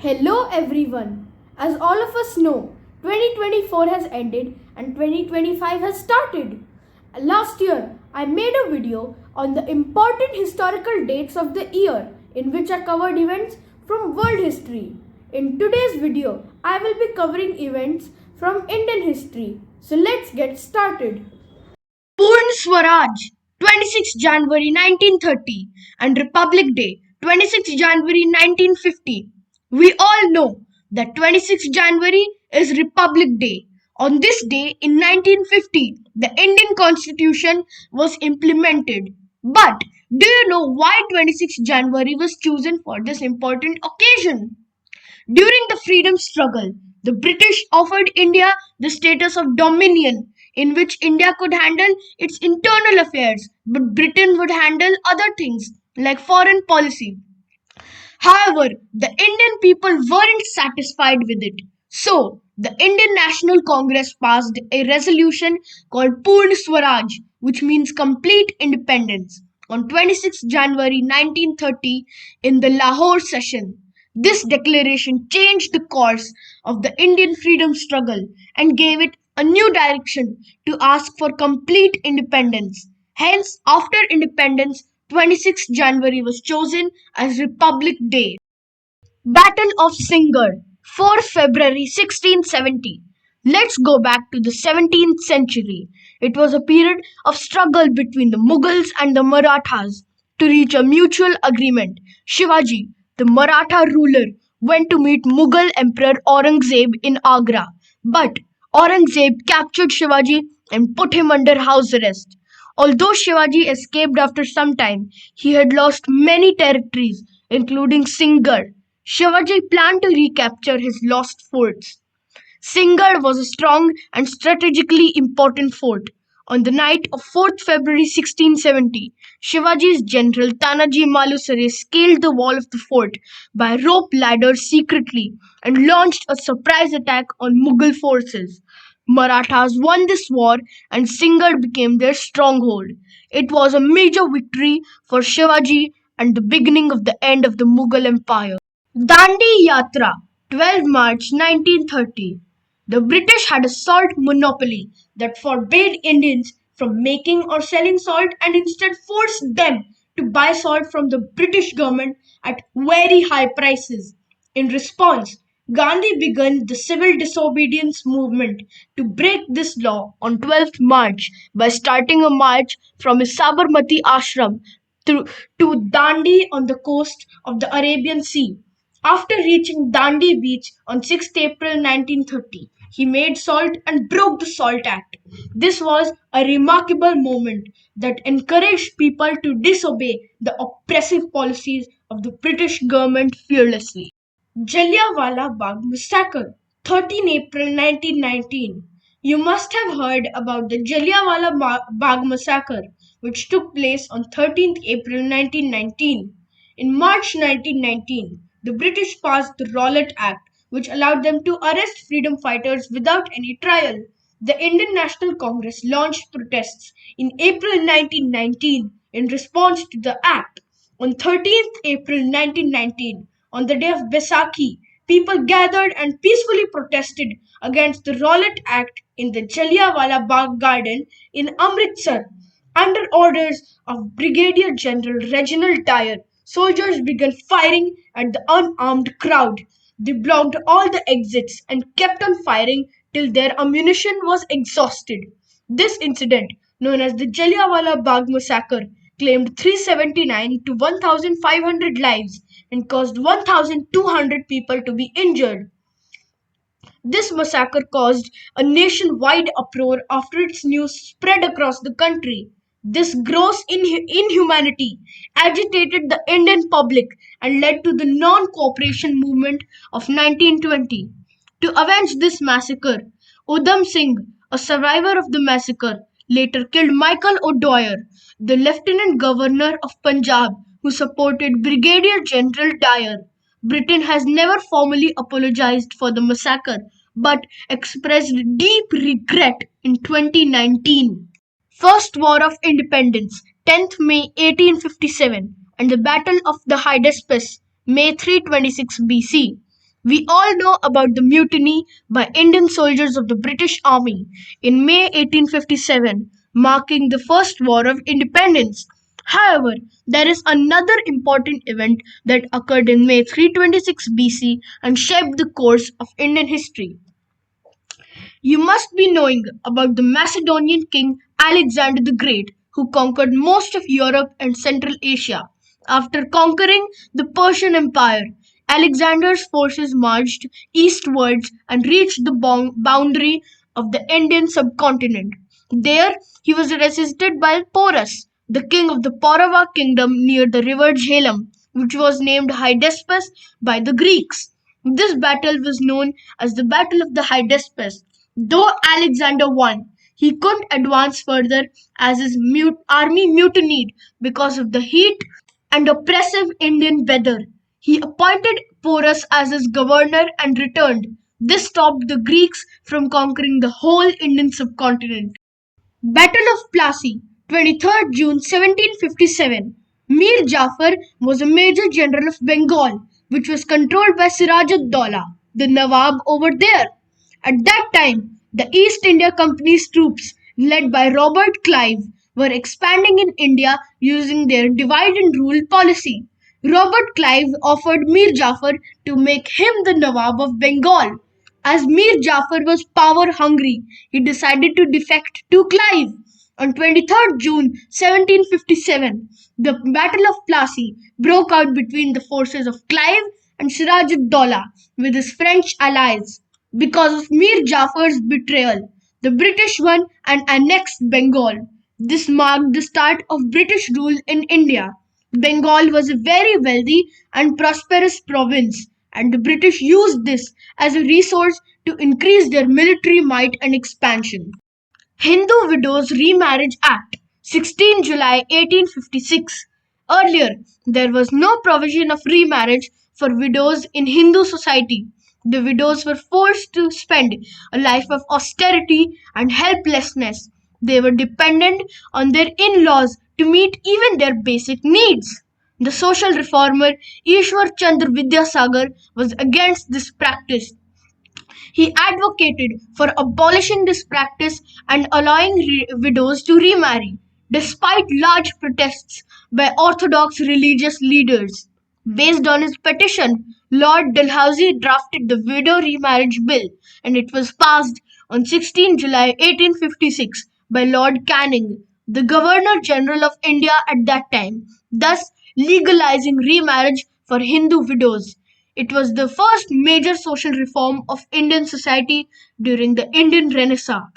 Hello everyone. As all of us know, 2024 has ended and 2025 has started. Last year, I made a video on the important historical dates of the year in which I covered events from world history. In today's video, I will be covering events from Indian history. So let's get started. Purn Swaraj, 26 January 1930 and Republic Day, 26 January 1950. We all know that 26 January is Republic Day. On this day in 1950, the Indian Constitution was implemented. But do you know why 26 January was chosen for this important occasion? During the freedom struggle, the British offered India the status of dominion, in which India could handle its internal affairs, but Britain would handle other things like foreign policy. However, the Indian people weren't satisfied with it. So, the Indian National Congress passed a resolution called Purn Swaraj, which means complete independence, on 26 January 1930 in the Lahore session. This declaration changed the course of the Indian freedom struggle and gave it a new direction to ask for complete independence. Hence, after independence, 26 January was chosen as Republic Day. Battle of Singar, 4 February 1670. Let's go back to the 17th century. It was a period of struggle between the Mughals and the Marathas to reach a mutual agreement. Shivaji, the Maratha ruler, went to meet Mughal Emperor Aurangzeb in Agra, but Aurangzeb captured Shivaji and put him under house arrest. Although Shivaji escaped after some time, he had lost many territories, including Singar. Shivaji planned to recapture his lost forts. Singar was a strong and strategically important fort. On the night of 4th February 1670, Shivaji's general Tanaji Malusare scaled the wall of the fort by rope ladder secretly and launched a surprise attack on Mughal forces. Marathas won this war and Singar became their stronghold. It was a major victory for Shivaji and the beginning of the end of the Mughal Empire. Dandi Yatra, 12 March 1930. The British had a salt monopoly that forbade Indians from making or selling salt and instead forced them to buy salt from the British government at very high prices. In response, Gandhi began the civil disobedience movement to break this law on 12th March by starting a march from his Sabarmati ashram to Dandi on the coast of the Arabian Sea. After reaching Dandi beach on 6th April 1930, he made salt and broke the Salt Act. This was a remarkable moment that encouraged people to disobey the oppressive policies of the British government fearlessly. Jallianwala Bagh Massacre, 13 April 1919. You must have heard about the Jallianwala Bagh Massacre, which took place on 13th April 1919. In March 1919, the British passed the Rowlatt Act, which allowed them to arrest freedom fighters without any trial. The Indian National Congress launched protests in April 1919 in response to the act. On 13th April 1919, on the day of Baisakhi, people gathered and peacefully protested against the Rowlatt Act in the Jallianwala Bagh Garden in Amritsar. Under orders of Brigadier General Reginald Dyer, soldiers began firing at the unarmed crowd. They blocked all the exits and kept on firing till their ammunition was exhausted. This incident, known as the Jallianwala Bagh Massacre, claimed 379 to 1,500 lives and caused 1,200 people to be injured. This massacre caused a nationwide uproar after its news spread across the country. This gross inhumanity agitated the Indian public and led to the non-cooperation movement of 1920. To avenge this massacre, Udham Singh, a survivor of the massacre, later killed Michael O'Dwyer, the Lieutenant Governor of Punjab, who supported Brigadier General Dyer. Britain has never formally apologized for the massacre but expressed deep regret in 2019. First War of Independence, 10th May 1857, and the Battle of the Hydaspes, May 326 BC. We all know about the mutiny by Indian soldiers of the British Army in May 1857, marking the First War of Independence. However, there is another important event that occurred in May 326 BC and shaped the course of Indian history. You must be knowing about the Macedonian king Alexander the Great, who conquered most of Europe and Central Asia. After conquering the Persian Empire, Alexander's forces marched eastwards and reached the boundary of the Indian subcontinent. There, he was resisted by Porus, the king of the Paurava kingdom near the river Jhelum, which was named Hydaspes by the Greeks. This battle was known as the Battle of the Hydaspes. Though Alexander won, he couldn't advance further as his army mutinied because of the heat and oppressive Indian weather. He appointed Porus as his governor and returned. This stopped the Greeks from conquering the whole Indian subcontinent. Battle of Plassey, 23rd June 1757. Mir Jafar was a major general of Bengal, which was controlled by Siraj ud-Daulah, the Nawab over there. At that time, the East India Company's troops, led by Robert Clive, were expanding in India using their divide and rule policy. Robert Clive offered Mir Jafar to make him the Nawab of Bengal. As Mir Jafar was power hungry, he decided to defect to Clive. On 23rd June 1757, the Battle of Plassey broke out between the forces of Clive and Siraj ud-Daulah with his French allies. Because of Mir Jafar's betrayal, the British won and annexed Bengal. This marked the start of British rule in India. Bengal was a very wealthy and prosperous province, and the British used this as a resource to increase their military might and expansion. Hindu Widows Remarriage Act, 16 July 1856. Earlier, there was no provision of remarriage for widows in Hindu society. The widows were forced to spend a life of austerity and helplessness. They were dependent on their in-laws to meet even their basic needs. The social reformer Ishwar Chandra Vidyasagar was against this practice. He advocated for abolishing this practice and allowing widows to remarry, despite large protests by orthodox religious leaders. Based on his petition, Lord Dalhousie drafted the Widow Remarriage Bill, and it was passed on 16 July 1856 by Lord Canning, the Governor General of India at that time, thus legalizing remarriage for Hindu widows. It was the first major social reform of Indian society during the Indian Renaissance.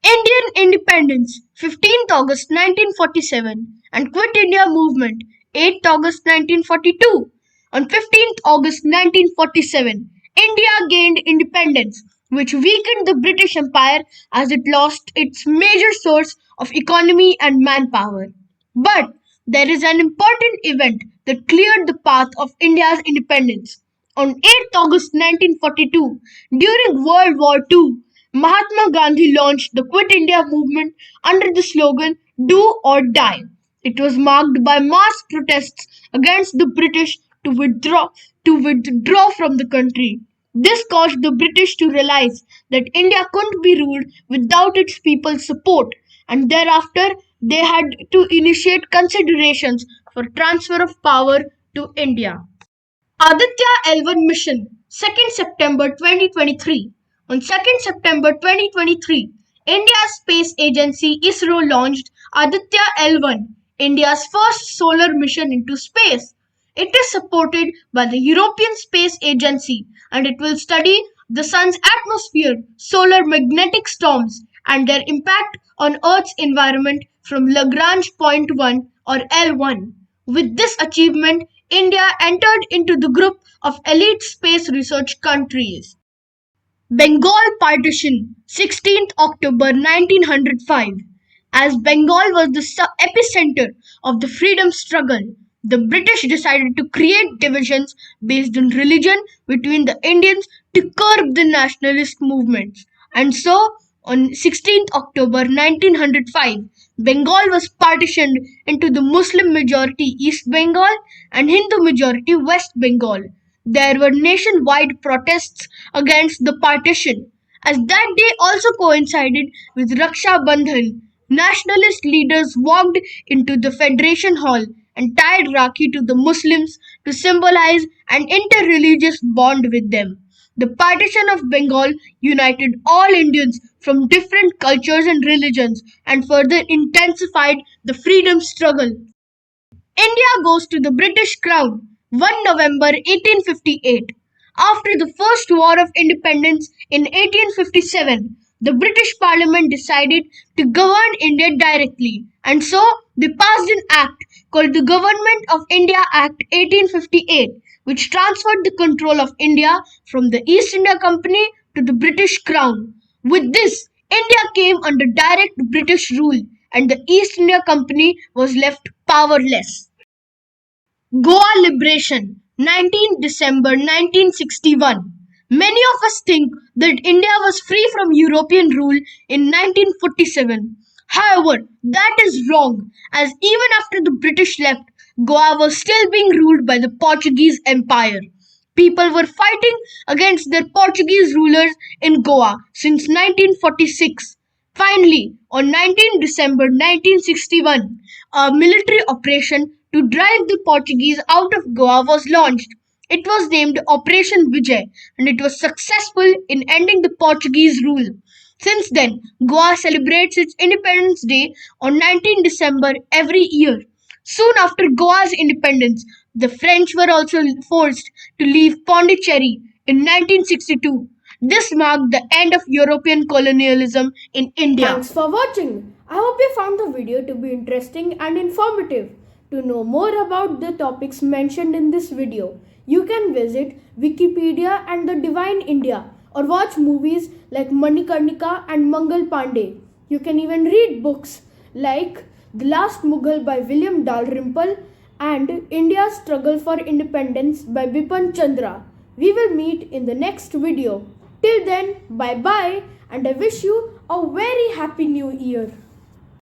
Indian independence, 15th August 1947, and Quit India movement, 8th August 1942. On 15th August 1947, India gained independence, which weakened the British Empire as it lost its major source of economy and manpower. But there is an important event that cleared the path of India's independence. On 8th August 1942, during World War II, Mahatma Gandhi launched the Quit India movement under the slogan Do or Die. It was marked by mass protests against the British to withdraw from the country. This caused the British to realize that India couldn't be ruled without its people's support, and thereafter they had to initiate considerations for transfer of power to India. Aditya L1 mission, 2nd September 2023. On 2nd September 2023, India's space agency ISRO launched Aditya L1, India's first solar mission into space. It is supported by the European Space Agency, and it will study the sun's atmosphere, solar magnetic storms, and their impact on Earth's environment from Lagrange point 1 or L1. With this achievement, India entered into the group of elite space research countries. Bengal Partition, 16th October 1905. As Bengal was the epicenter of the freedom struggle, the British decided to create divisions based on religion between the Indians to curb the nationalist movements. And so, on 16th October 1905, Bengal was partitioned into the Muslim majority East Bengal and Hindu majority West Bengal. there were nationwide protests against the partition. As that day also coincided with Raksha Bandhan, nationalist leaders walked into the Federation Hall and tied Rakhi to the Muslims to symbolize an interreligious bond with them. The partition of Bengal united all Indians from different cultures and religions and further intensified the freedom struggle. India goes to the British Crown 1 November 1858. After the First War of Independence in 1857, the British Parliament decided to govern India directly, and so they passed an act called the Government of India Act 1858, which transferred the control of India from the East India Company to the British Crown. With this, India came under direct British rule, and the East India Company was left powerless. Goa Liberation, 19 December 1961. Many of us think that India was free from European rule in 1947. However, that is wrong, as even after the British left, Goa was still being ruled by the Portuguese Empire. People were fighting against their Portuguese rulers in Goa since 1946. Finally, on 19 December 1961, a military operation to drive the Portuguese out of Goa was launched. It was named Operation Vijay and it was successful in ending the Portuguese rule. Since then, Goa celebrates its Independence Day on 19 December every year. Soon after Goa's independence, the French were also forced to leave Pondicherry in 1962. This marked the end of European colonialism in India. Thanks for watching. I hope you found the video to be interesting and informative. To know more about the topics mentioned in this video, you can visit Wikipedia and the Divine India or watch movies like Manikarnika and Mangal Pandey. You can even read books like The Last Mughal by William Dalrymple and India's Struggle for Independence by Bipin Chandra. We will meet in the next video. Till then, bye bye, and I wish you a very happy new year.